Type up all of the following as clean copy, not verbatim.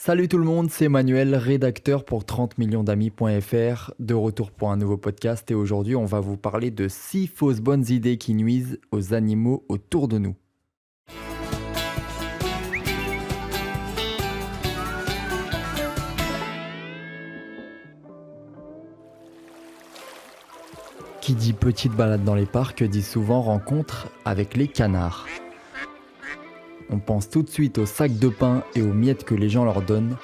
Salut tout le monde, c'est Emmanuel, rédacteur pour 30 millions d'amis.fr, de retour pour un nouveau podcast et aujourd'hui on va vous parler de 6 fausses bonnes idées qui nuisent aux animaux autour de nous. Qui dit petite balade dans les parcs dit souvent rencontre avec les canards. On pense tout de suite aux sacs de pain et aux miettes que les gens leur donnent.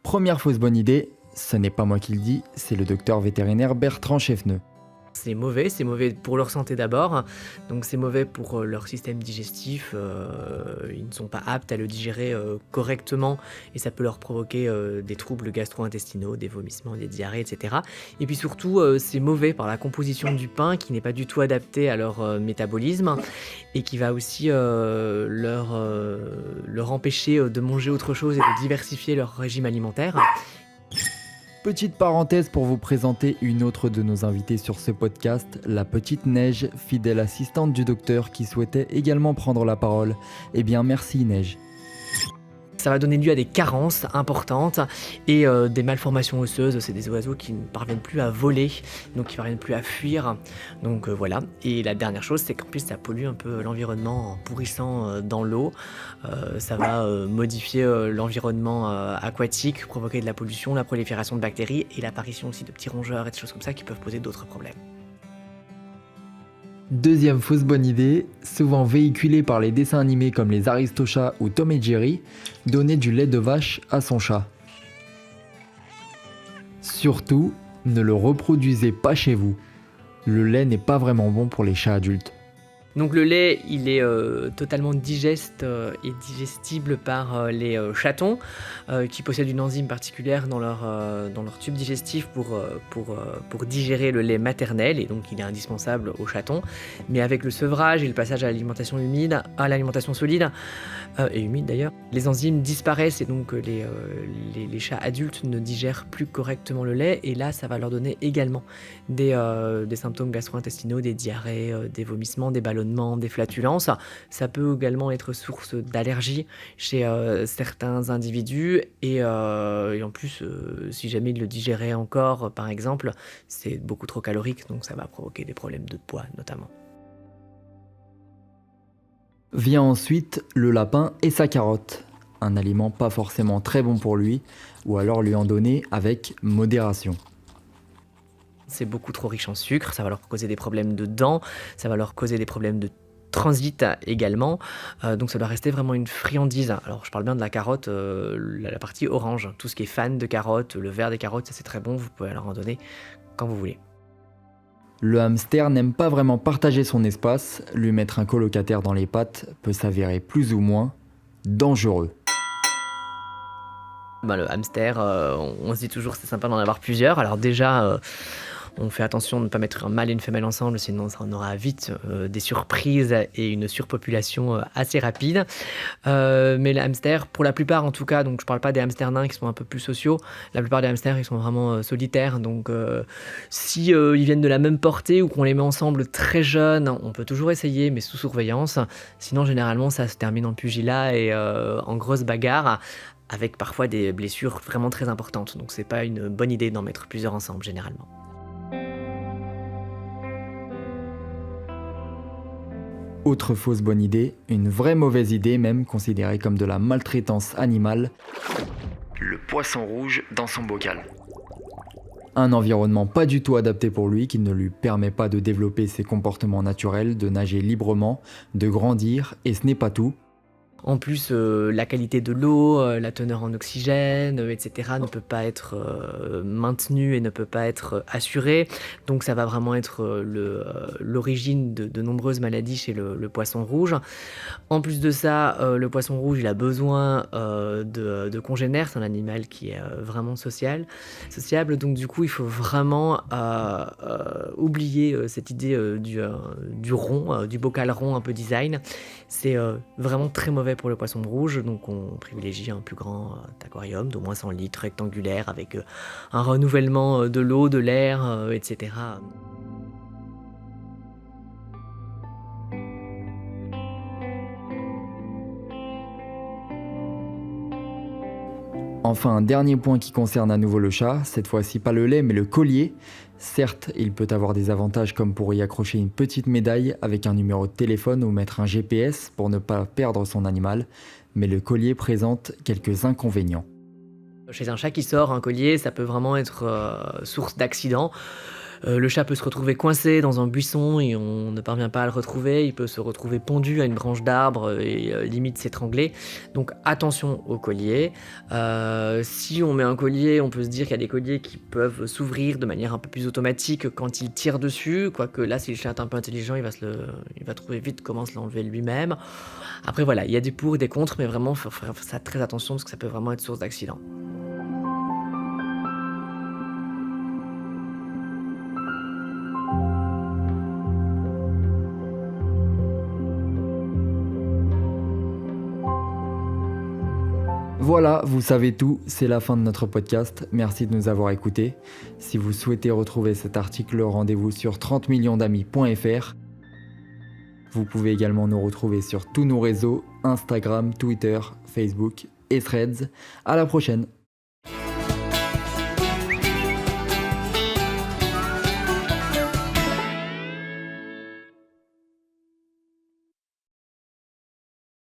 Première fausse bonne idée, ce n'est pas moi qui le dis, c'est le docteur vétérinaire Bertrand Cheffneux. C'est mauvais pour leur santé d'abord, donc c'est mauvais pour leur système digestif, ils ne sont pas aptes à le digérer correctement et ça peut leur provoquer des troubles gastro-intestinaux, des vomissements, des diarrhées, etc. Et puis surtout, c'est mauvais par la composition du pain qui n'est pas du tout adaptée à leur métabolisme et qui va aussi leur empêcher de manger autre chose et de diversifier leur régime alimentaire. Petite parenthèse pour vous présenter une autre de nos invités sur ce podcast, la petite Neige, fidèle assistante du docteur qui souhaitait également prendre la parole. Eh bien merci Neige. Ça va donner lieu à des carences importantes et des malformations osseuses. C'est des oiseaux qui ne parviennent plus à voler, donc qui ne parviennent plus à fuir. Donc voilà. Et la dernière chose, c'est qu'en plus ça pollue un peu l'environnement en pourrissant dans l'eau. Ça va modifier l'environnement aquatique, provoquer de la pollution, la prolifération de bactéries et l'apparition aussi de petits rongeurs et de choses comme ça qui peuvent poser d'autres problèmes. Deuxième fausse bonne idée, souvent véhiculée par les dessins animés comme les Aristochats ou Tom et Jerry, donner du lait de vache à son chat. Surtout, ne le reproduisez pas chez vous. Le lait n'est pas vraiment bon pour les chats adultes. Donc le lait, il est totalement digeste et digestible par les chatons qui possèdent une enzyme particulière dans leur tube digestif pour digérer le lait maternel et donc il est indispensable aux chatons. Mais avec le sevrage et le passage à l'alimentation humide, à l'alimentation solide et humide d'ailleurs, les enzymes disparaissent et donc les chats adultes ne digèrent plus correctement le lait et là ça va leur donner également des symptômes gastro-intestinaux, des diarrhées, des vomissements, des ballonnements, des flatulences. Ça peut également être source d'allergie chez certains individus et en plus, si jamais ils le digéraient encore, par exemple, c'est beaucoup trop calorique, donc ça va provoquer des problèmes de poids notamment. Vient ensuite le lapin et sa carotte. Un aliment pas forcément très bon pour lui, ou alors lui en donner avec modération. C'est beaucoup trop riche en sucre, ça va leur causer des problèmes de dents, ça va leur causer des problèmes de transit également, donc ça doit rester vraiment une friandise. Alors je parle bien de la carotte, la partie orange, tout ce qui est fan de carottes, le vert des carottes, ça c'est très bon, vous pouvez leur en donner quand vous voulez. Le hamster n'aime pas vraiment partager son espace, lui mettre un colocataire dans les pattes peut s'avérer plus ou moins dangereux. Le hamster, on se dit toujours c'est sympa d'en avoir plusieurs. Alors déjà, on fait attention de ne pas mettre un mâle et une femelle ensemble, sinon ça en aura vite des surprises et une surpopulation assez rapide. Mais les hamsters, pour la plupart en tout cas, donc je parle pas des hamsters nains qui sont un peu plus sociaux, la plupart des hamsters ils sont vraiment solitaires, donc si ils viennent de la même portée ou qu'on les met ensemble très jeunes, on peut toujours essayer mais sous surveillance, sinon généralement ça se termine en pugilat et en grosse bagarre, avec parfois des blessures vraiment très importantes, donc c'est pas une bonne idée d'en mettre plusieurs ensemble généralement. Autre fausse bonne idée, une vraie mauvaise idée même considérée comme de la maltraitance animale, le poisson rouge dans son bocal. Un environnement pas du tout adapté pour lui qui ne lui permet pas de développer ses comportements naturels, de nager librement, de grandir et ce n'est pas tout. En plus, la qualité de l'eau, la teneur en oxygène, etc. ne peut pas être maintenue et ne peut pas être assurée. Donc ça va vraiment être l'origine de nombreuses maladies chez le poisson rouge. En plus de ça, le poisson rouge, il a besoin de congénères. C'est un animal qui est vraiment sociable. Donc du coup, il faut vraiment oublier cette idée du rond, du bocal rond un peu design. C'est vraiment très mauvais pour le poisson rouge, donc on privilégie un plus grand aquarium d'au moins 100 litres rectangulaire avec un renouvellement de l'eau, de l'air, etc. Enfin, un dernier point qui concerne à nouveau le chat, cette fois-ci pas le lait mais le collier. Certes, il peut avoir des avantages comme pour y accrocher une petite médaille avec un numéro de téléphone ou mettre un GPS pour ne pas perdre son animal, mais le collier présente quelques inconvénients. Chez un chat qui sort, un collier, ça peut vraiment être source d'accident. Le chat peut se retrouver coincé dans un buisson et on ne parvient pas à le retrouver. Il peut se retrouver pendu à une branche d'arbre et limite s'étrangler. Donc attention au collier. Si on met un collier, on peut se dire qu'il y a des colliers qui peuvent s'ouvrir de manière un peu plus automatique quand il tire dessus. Quoique là, si le chat est un peu intelligent, il va trouver vite comment se l'enlever lui-même. Après voilà, il y a des pour et des contre, mais vraiment, il faut faire ça très attention parce que ça peut vraiment être source d'accident. Voilà, vous savez tout, c'est la fin de notre podcast. Merci de nous avoir écoutés. Si vous souhaitez retrouver cet article, rendez-vous sur 30millionsdamis.fr. Vous pouvez également nous retrouver sur tous nos réseaux, Instagram, Twitter, Facebook et Threads. À la prochaine!